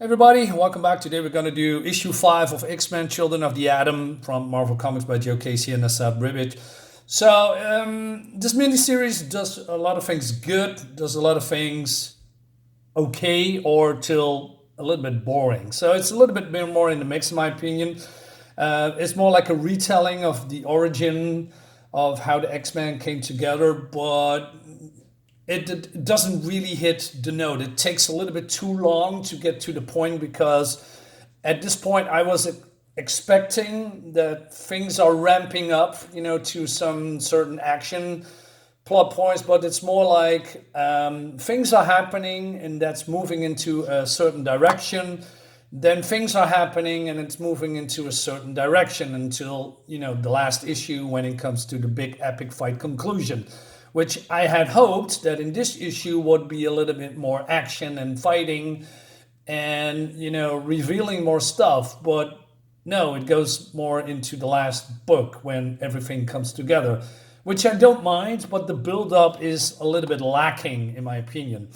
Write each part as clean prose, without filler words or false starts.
Everybody, welcome back. Today we're going to do issue 5 of X-Men Children of the Atom from Marvel Comics by Joe Casey and Essad Ribic. So, this miniseries does a lot of things good, does a lot of things okay, or till a little bit boring. So, it's a little bit more in the mix, in my opinion. It's more like a retelling of the origin of how the X-Men came together, but it doesn't really hit the note. It takes a little bit too long to get to the point because at this point I was expecting that things are ramping up, to some certain action plot points, but it's more like things are happening and that's moving into a certain direction. Then things are happening and it's moving into a certain direction until, the last issue when it comes to the big epic fight conclusion, which I had hoped that in this issue would be a little bit more action and fighting and, revealing more stuff. But no, it goes more into the last book when everything comes together, which I don't mind, but the build-up is a little bit lacking, in my opinion.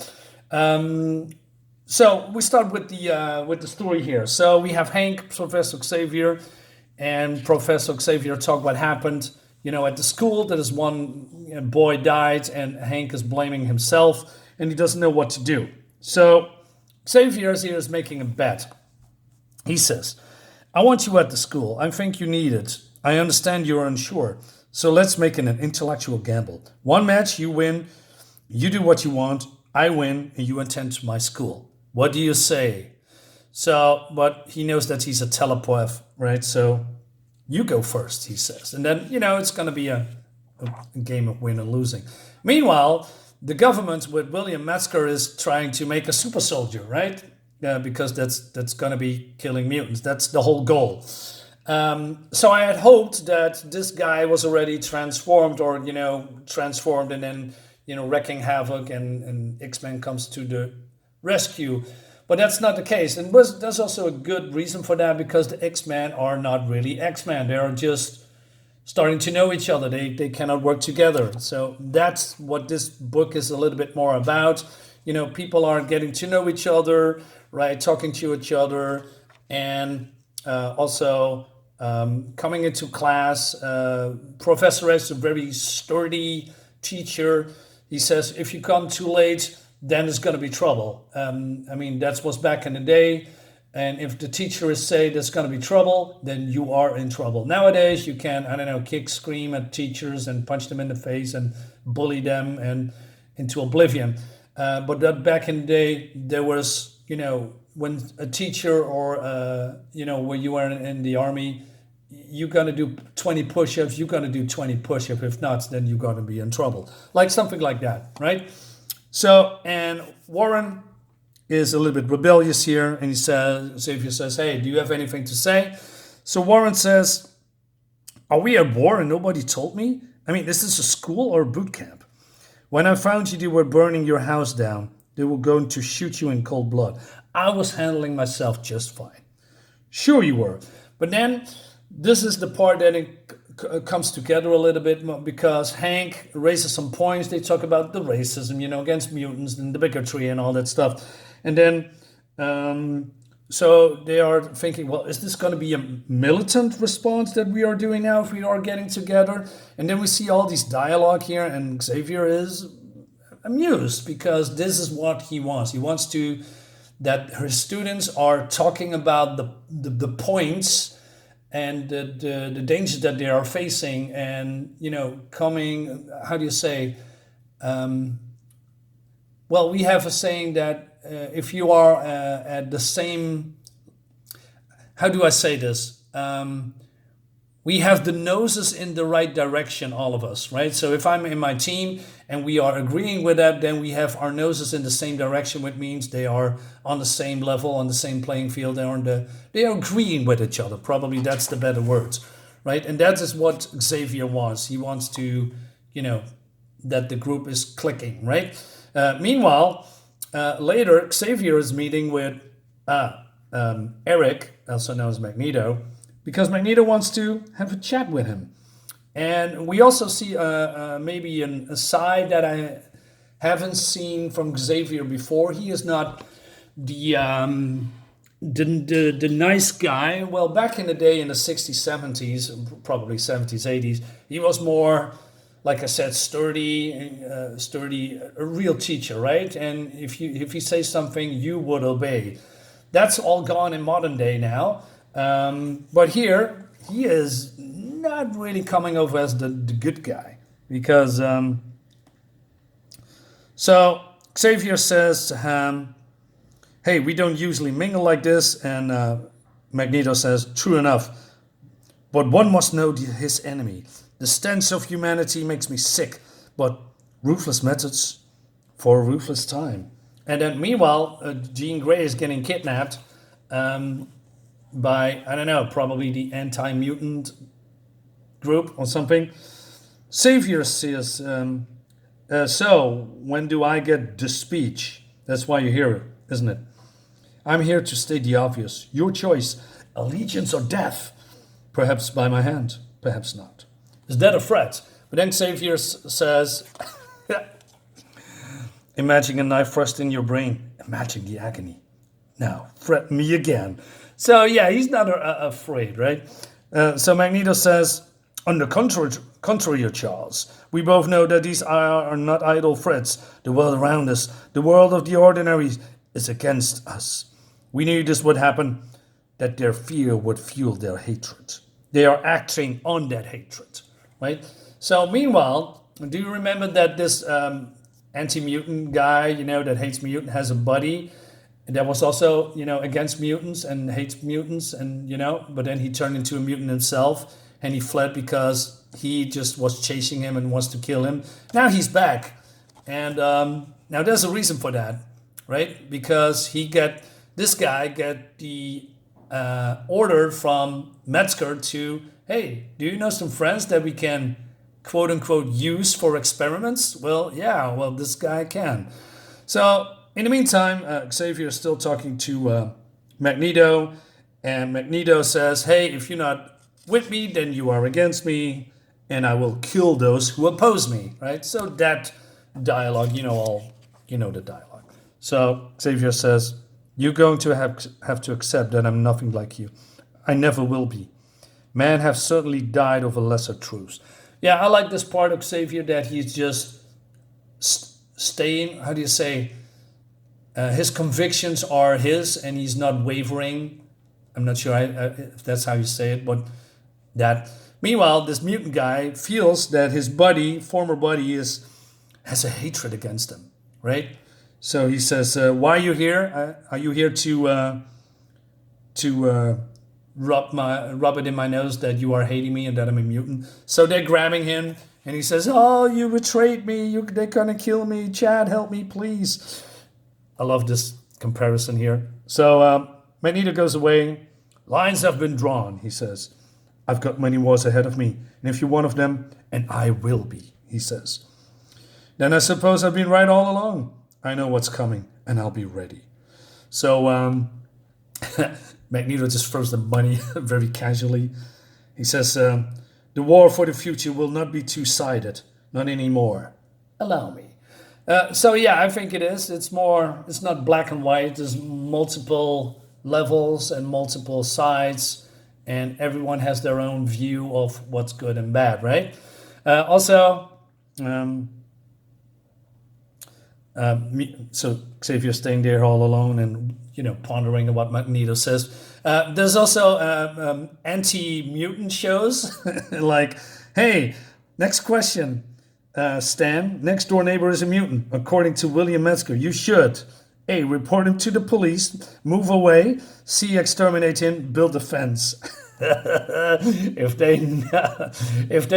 So we start with the story here. So we have Hank, Professor Xavier, and Professor Xavier talk what happened, at the school. That is one boy died, and Hank is blaming himself, and he doesn't know what to do. So Xavier here is making a bet. He says, "I want you at the school. I think you need it. I understand you're unsure. So let's make it an intellectual gamble. One match, you win. You do what you want. I win, and you attend to my school. What do you say?" So, but he knows that he's a telepath, right? So you go first, he says. And then, it's going to be a game of win and losing. Meanwhile, the government with William Metzger is trying to make a super soldier, right? Because that's going to be killing mutants. That's the whole goal. So I had hoped that this guy was already transformed or, transformed and then, wrecking havoc and X-Men comes to the rescue. But that's not the case. And there's also a good reason for that because the X-Men are not really X-Men. They are just starting to know each other. They cannot work together. So that's what this book is a little bit more about. People are getting to know each other, right? Talking to each other and also coming into class. Professor is a very sturdy teacher. He says, if you come too late, then there's going to be trouble. That was back in the day. And if the teacher is saying there's going to be trouble, then you are in trouble. Nowadays, you can, kick, scream at teachers and punch them in the face and bully them and into oblivion. But that back in the day, there was, when a teacher or, when you were in the army, you're going to do 20 push-ups, you're going to do 20 push-ups. If not, then you're going to be in trouble. Like something like that, right? So, and Warren is a little bit rebellious here, and Xavier says, "Hey, do you have anything to say?" So Warren says, "Are we at war and nobody told me? Is this a school or a boot camp? When I found you, they were burning your house down. They were going to shoot you in cold blood. I was handling myself just fine." Sure you were. But then, this is the part that comes together a little bit because Hank raises some points. They talk about the racism, against mutants and the bigotry and all that stuff. And then, so they are thinking, well, is this going to be a militant response that we are doing now if we are getting together? And then we see all these dialogue here, and Xavier is amused because this is what he wants. He wants that her students are talking about the points and the dangers that they are facing and, coming, how do you say, well, we have a saying that if you are at the same, how do I say this? We have the noses in the right direction, all of us, right? So if I'm in my team and we are agreeing with that, then we have our noses in the same direction, which means they are on the same level, on the same playing field. They are agreeing with each other. Probably that's the better words, right? And that is what Xavier wants. He wants to, that the group is clicking, right? Meanwhile, later, Xavier is meeting with Eric, also known as Magneto, because Magneto wants to have a chat with him. And we also see maybe a side that I haven't seen from Xavier before. He is not the the nice guy, well, back in the day in the 60s, 70s, probably 70s, 80s, he was more, like I said, sturdy, a real teacher, right? And if he says something, you would obey. That's all gone in modern day now. But here, he is not really coming over as the good guy. Because, so Xavier says to him, hey, we don't usually mingle like this. And Magneto says, true enough. But one must know his enemy. The stench of humanity makes me sick. But ruthless methods for a ruthless time. And then meanwhile, Jean Grey is getting kidnapped by, I don't know, probably the Anti-Mutant group or something. Xavier says, so when do I get the speech? That's why you're here, isn't it? I'm here to state the obvious. Your choice, allegiance or death. Perhaps by my hand, perhaps not. Is that a threat? But then Xavier says, imagine a knife thrust in your brain. Imagine the agony. Now, threaten me again. So yeah, he's not afraid, right? So Magneto says, on the contrary, Charles, we both know that these are not idle threats. The world around us, the world of the ordinary, is against us. We knew this would happen, that their fear would fuel their hatred. They are acting on that hatred, right? So meanwhile, do you remember that this anti-mutant guy, that hates mutant, has a buddy that was also, against mutants and hates mutants, and but then he turned into a mutant himself, and he fled because he just was chasing him and wants to kill him. Now he's back, and now there's a reason for that, right? Because this guy get the order from Metzger to, hey, do you know some friends that we can quote unquote use for experiments? Well, yeah, this guy can. So in the meantime, Xavier is still talking to Magneto, and Magneto says, hey, if you're not with me, then you are against me, and I will kill those who oppose me, right? So that dialogue, the dialogue. So Xavier says, you're going to have to accept that I'm nothing like you. I never will be. Men have certainly died over lesser truths. Yeah, I like this part of Xavier, that he's just staying, how do you say, his convictions are his, and he's not wavering. I'm not sure if that's how you say it, but that. Meanwhile, this mutant guy feels that his former buddy, has a hatred against him, right? So he says, why are you here? Are you here to rub it in my nose that you are hating me and that I'm a mutant? So they're grabbing him, and he says, oh, you betrayed me. They're going to kill me. Chad, help me, please. I love this comparison here. So Magneto goes away. Lines have been drawn, he says. I've got many wars ahead of me, and if you're one of them, and I will be, he says. Then I suppose I've been right all along. I know what's coming, and I'll be ready. So Magneto just throws the money very casually. He says, the war for the future will not be two-sided, not anymore. Allow me. So yeah, I think it is. It's not black and white. There's multiple levels and multiple sides, and everyone has their own view of what's good and bad, right? So Xavier's staying there all alone and, pondering what Magneto says. There's also anti-mutant shows, like, hey, next question, Stan, next door neighbor is a mutant. According to William Metzger, you should A, report him to the police, move away, C, exterminate him, build a fence. if they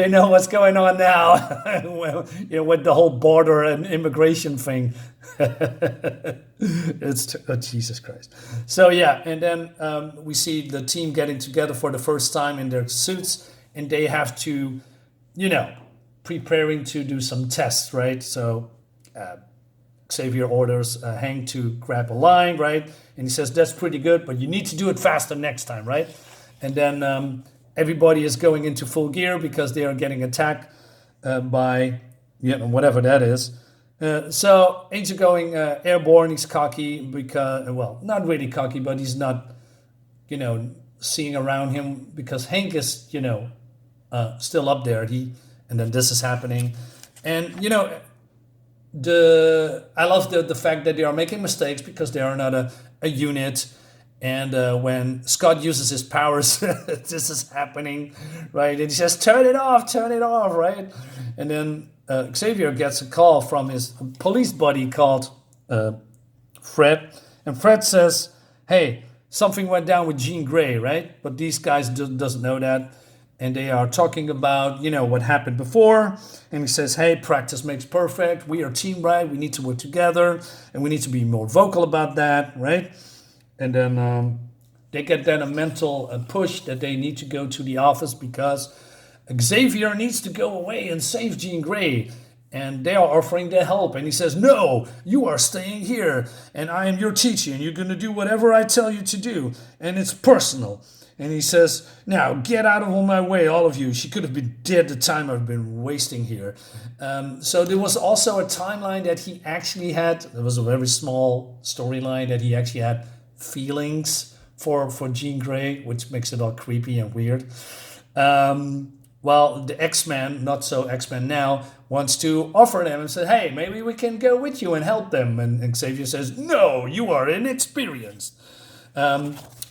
know what's going on now, well, with the whole border and immigration thing, it's Jesus Christ. So yeah, and then we see the team getting together for the first time in their suits, and they have to, preparing to do some tests, right? So Xavier orders Hank to grab a line, right? And he says, that's pretty good, but you need to do it faster next time, right? And then everybody is going into full gear because they are getting attacked by, whatever that is. So Agent going airborne, he's cocky because, not really cocky, but he's not seeing around him, because Hank is, still up there. And then this is happening. And, I love the fact that they are making mistakes because they are not a unit. And when Scott uses his powers, this is happening, right? And he says, turn it off, right? And then Xavier gets a call from his police buddy called Fred. And Fred says, hey, something went down with Jean Grey, right? But these guys doesn't know that. And they are talking about, what happened before. And he says, hey, practice makes perfect. We are team, right? We need to work together. And we need to be more vocal about that, right? And then they get then a mental push that they need to go to the office because Xavier needs to go away and save Jean Grey. And they are offering their help. And he says, no, you are staying here. And I am your teacher. And you're going to do whatever I tell you to do. And it's personal. And he says, now get out of my way, all of you. She could have been dead the time I've been wasting here. So there was also a timeline that he actually had. There was a very small storyline that he actually had feelings for Jean Grey, which makes it all creepy and weird. Well, the X-Men, not so X-Men now, wants to offer them and say, hey, maybe we can go with you and help them. And Xavier says, no, you are inexperienced.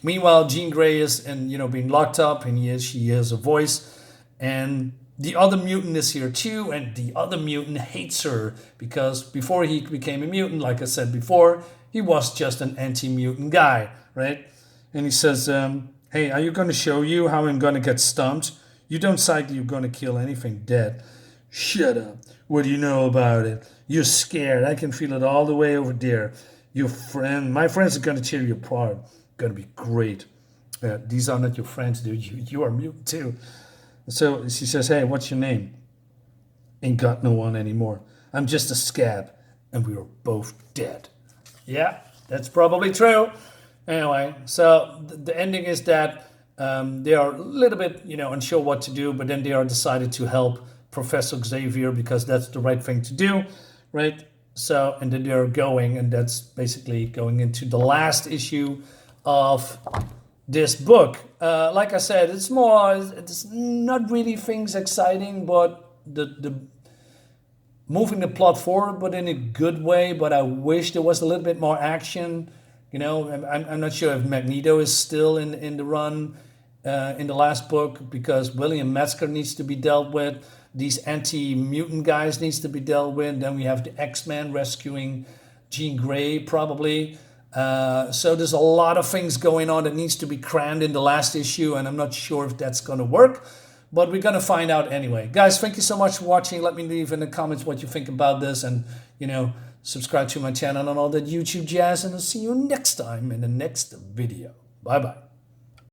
Meanwhile, Jean Grey is being locked up, and she has a voice. And the other mutant is here too, and the other mutant hates her because before he became a mutant, like I said before, he was just an anti-mutant guy, right? And he says, hey, are you going to show you how I'm going to get stumped? You don't say you're going to kill anything dead. Shut up. What do you know about it? You're scared. I can feel it all the way over there. My friends are going to tear you apart. Going to be great. These are not your friends, dude. You are mutant too. So she says, hey, what's your name? Ain't got no one anymore. I'm just a scab. And we were both dead. Yeah, that's probably true. Anyway, so the ending is that they are a little bit, unsure what to do, but then they are decided to help Professor Xavier because that's the right thing to do, right? So, and then they're going, and that's basically going into the last issue of this book. Like I said, it's not really things exciting, but the moving the plot forward, but in a good way. But I wish there was a little bit more action. I'm not sure if Magneto is still in the run in the last book, because William Metzger needs to be dealt with. These anti-mutant guys needs to be dealt with. Then we have the X-Men rescuing Jean Grey, probably. So there's a lot of things going on that needs to be crammed in the last issue, and I'm not sure if that's going to work, but we're going to find out anyway. Guys, thank you so much for watching. Let me leave in the comments what you think about this, and, subscribe to my channel and all that YouTube jazz, and I'll see you next time in the next video. Bye-bye.